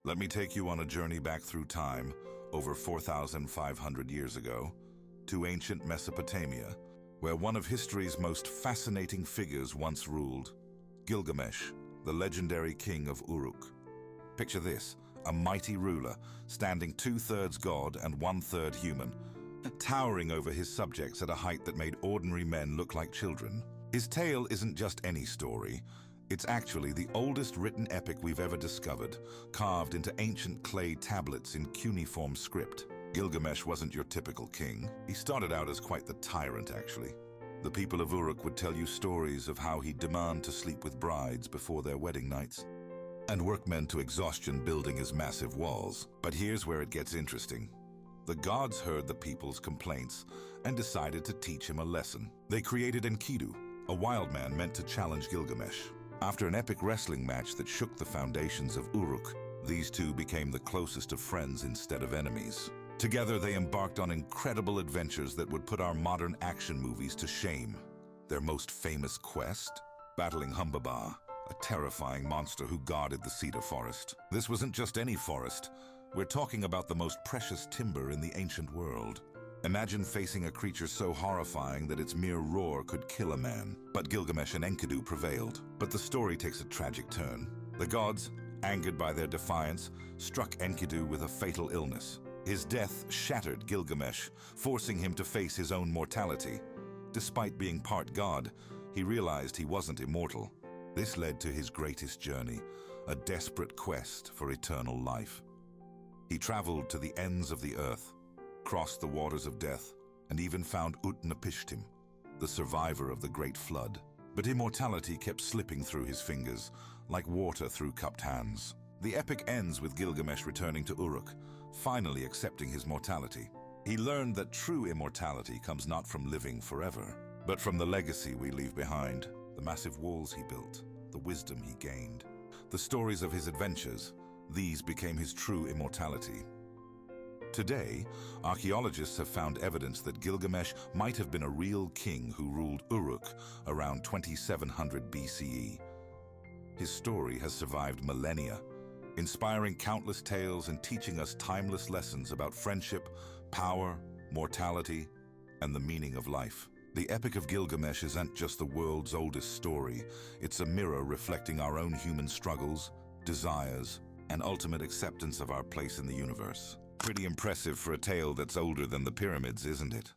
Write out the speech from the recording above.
Let me take you on a journey back through time, over 4,500 years ago, to ancient Mesopotamia, where one of history's most fascinating figures once ruled, Gilgamesh, the legendary king of Uruk. Picture this, a mighty ruler, standing 2/3 god and 1/3 human, towering over his subjects at a height that made ordinary men look like children. His tale isn't just any story. It's actually the oldest written epic we've ever discovered, carved into ancient clay tablets in cuneiform script. Gilgamesh wasn't your typical king. He started out as quite the tyrant, actually. The people of Uruk would tell you stories of how he'd demand to sleep with brides before their wedding nights, and workmen to exhaustion building his massive walls. But here's where it gets interesting. The gods heard the people's complaints and decided to teach him a lesson. They created Enkidu, a wild man meant to challenge Gilgamesh. After an epic wrestling match that shook the foundations of Uruk, these two became the closest of friends instead of enemies. Together, they embarked on incredible adventures that would put our modern action movies to shame. Their most famous quest? Battling Humbaba, a terrifying monster who guarded the cedar forest. This wasn't just any forest. We're talking about the most precious timber in the ancient world. Imagine facing a creature so horrifying that its mere roar could kill a man. But Gilgamesh and Enkidu prevailed. But the story takes a tragic turn. The gods, angered by their defiance, struck Enkidu with a fatal illness. His death shattered Gilgamesh, forcing him to face his own mortality. Despite being part god, he realized he wasn't immortal. This led to his greatest journey, a desperate quest for eternal life. He traveled to the ends of the earth, crossed the waters of death, and even found Utnapishtim, the survivor of the Great Flood. But immortality kept slipping through his fingers, like water through cupped hands. The epic ends with Gilgamesh returning to Uruk, finally accepting his mortality. He learned that true immortality comes not from living forever, but from the legacy we leave behind, the massive walls he built, the wisdom he gained, the stories of his adventures. These became his true immortality. Today, archaeologists have found evidence that Gilgamesh might have been a real king who ruled Uruk around 2700 BCE. His story has survived millennia, inspiring countless tales and teaching us timeless lessons about friendship, power, mortality, and the meaning of life. The Epic of Gilgamesh isn't just the world's oldest story. It's a mirror reflecting our own human struggles, desires, and ultimate acceptance of our place in the universe. Pretty impressive for a tale that's older than the pyramids, isn't it?